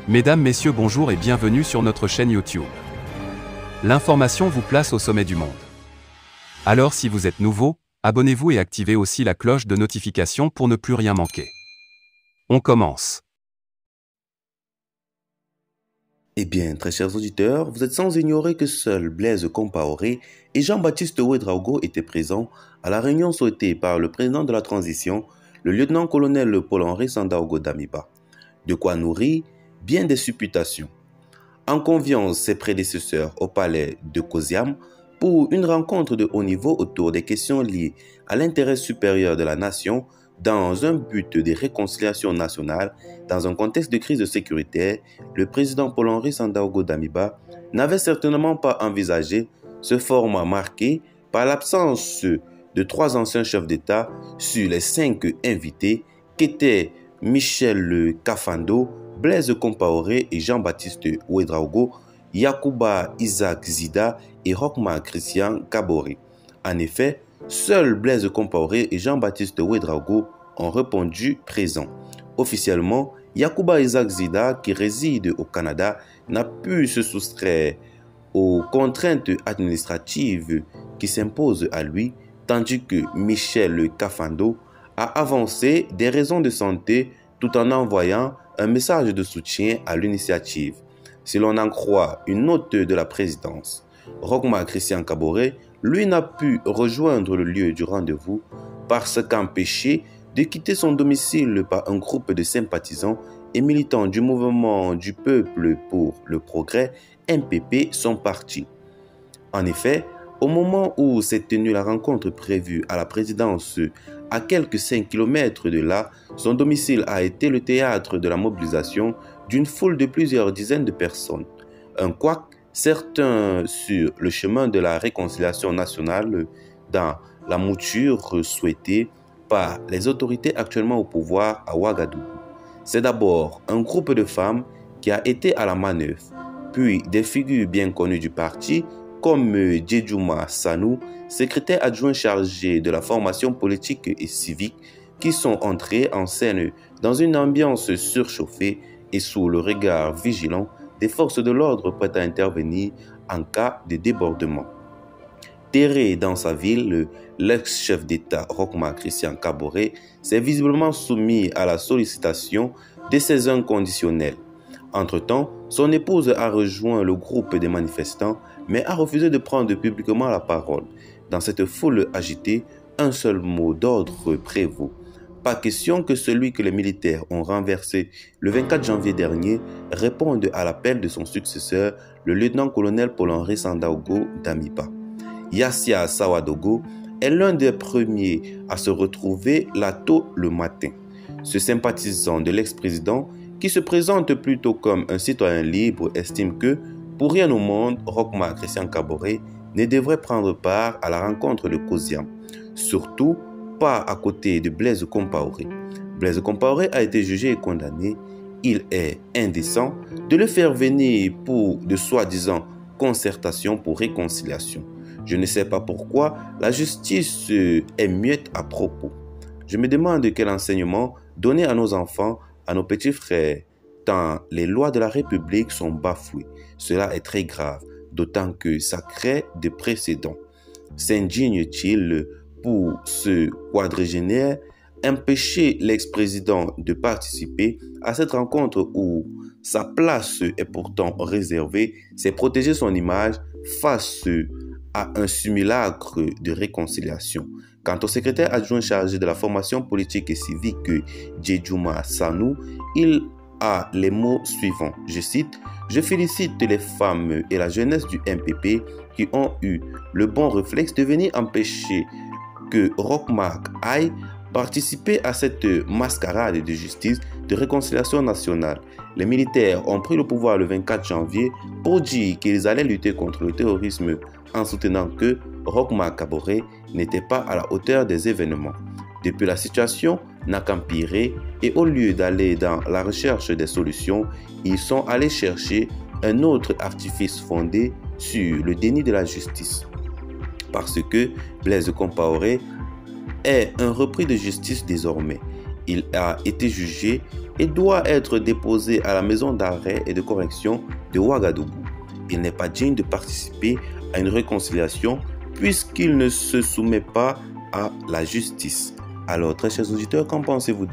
Mesdames, Messieurs, bonjour et bienvenue sur notre chaîne YouTube. L'information vous place au sommet du monde. Alors si vous êtes nouveau, abonnez-vous et activez aussi la cloche de notification pour ne plus rien manquer. On commence. Eh bien, très chers auditeurs, vous êtes sans ignorer que seuls Blaise Compaoré et Jean-Baptiste Ouédraogo étaient présents à la réunion souhaitée par le président de la transition, le lieutenant-colonel Paul-Henri Sandaogo Damiba. De quoi nourrir bien des supputations. En conviant ses prédécesseurs au palais de Kosiam pour une rencontre de haut niveau autour des questions liées à l'intérêt supérieur de la nation dans un but de réconciliation nationale dans un contexte de crise sécuritaire, le président Paul-Henri Sandaogo Damiba n'avait certainement pas envisagé ce format marqué par l'absence de 3 anciens chefs d'État sur les 5 invités qu'étaient Michel Kafando, Blaise Compaoré et Jean-Baptiste Ouédraogo, Yacouba Isaac Zida et Rochma Christian Kaboré. En effet, seuls Blaise Compaoré et Jean-Baptiste Ouédraogo ont répondu présents. Officiellement, Yacouba Isaac Zida, qui réside au Canada, n'a pu se soustraire aux contraintes administratives qui s'imposent à lui, tandis que Michel Kafando a avancé des raisons de santé tout en envoyant un message de soutien à l'initiative. Si l'on en croit une note de la présidence, Rochma Christian Kaboré, lui, n'a pu rejoindre le lieu du rendez-vous parce qu'empêché de quitter son domicile par un groupe de sympathisants et militants du mouvement du peuple pour le progrès, MPP, son parti. En effet, au moment où s'est tenue la rencontre prévue à la présidence, à quelques 5 km de là, son domicile a été le théâtre de la mobilisation d'une foule de plusieurs dizaines de personnes. Un couac, certains sur le chemin de la réconciliation nationale dans la mouture souhaitée par les autorités actuellement au pouvoir à Ouagadougou. C'est d'abord un groupe de femmes qui a été à la manœuvre, puis des figures bien connues du parti comme Djedjouma Sanou, secrétaire adjoint chargé de la formation politique et civique, qui sont entrés en scène dans une ambiance surchauffée et sous le regard vigilant des forces de l'ordre prêtes à intervenir en cas de débordement. Terré dans sa ville, l'ex-chef d'État Rochma Christian Kaboré s'est visiblement soumis à la sollicitation de ses inconditionnels. Entre-temps, son épouse a rejoint le groupe des manifestants, mais a refusé de prendre publiquement la parole. Dans cette foule agitée, un seul mot d'ordre prévaut. Pas question que celui que les militaires ont renversé le 24 janvier dernier réponde à l'appel de son successeur, le lieutenant-colonel Paul-Henri Sandaogo Damiba. Yassia Sawadogo est l'un des premiers à se retrouver là tôt le matin. Ce sympathisant de l'ex-président, qui se présente plutôt comme un citoyen libre, estime que, pour rien au monde, Rochma Christian Kaboré ne devrait prendre part à la rencontre de Kosiam, surtout pas à côté de Blaise Compaoré. Blaise Compaoré a été jugé et condamné. Il est indécent de le faire venir pour de soi-disant concertation pour réconciliation. Je ne sais pas pourquoi la justice est muette à propos. Je me demande quel enseignement donner à nos enfants, à nos petits frères, tant les lois de la République sont bafouées. Cela est très grave, d'autant que ça crée des précédents. S'indigne-t-il pour ce quadragénaire empêcher l'ex-président de participer à cette rencontre où sa place est pourtant réservée, c'est protéger son image face à un simulacre de réconciliation. Quant au secrétaire adjoint chargé de la formation politique et civique, Djedjouma Sanou, il a les mots suivants. Je cite: « Je félicite les femmes et la jeunesse du MPP qui ont eu le bon réflexe de venir empêcher que Rochma aille participer à cette mascarade de justice, de réconciliation nationale. Les militaires ont pris le pouvoir le 24 janvier pour dire qu'ils allaient lutter contre le terrorisme en soutenant que Rochma Kaboré n'était pas à la hauteur des événements. Depuis, la situation n'a qu'empiré et au lieu d'aller dans la recherche des solutions, ils sont allés chercher un autre artifice fondé sur le déni de la justice. Parce que Blaise Compaoré est un repris de justice désormais. Il a été jugé et doit être déposé à la maison d'arrêt et de correction de Ouagadougou. Il n'est pas digne de participer à une réconciliation puisqu'il ne se soumet pas à la justice. Alors, très chers auditeurs, qu'en pensez-vous ?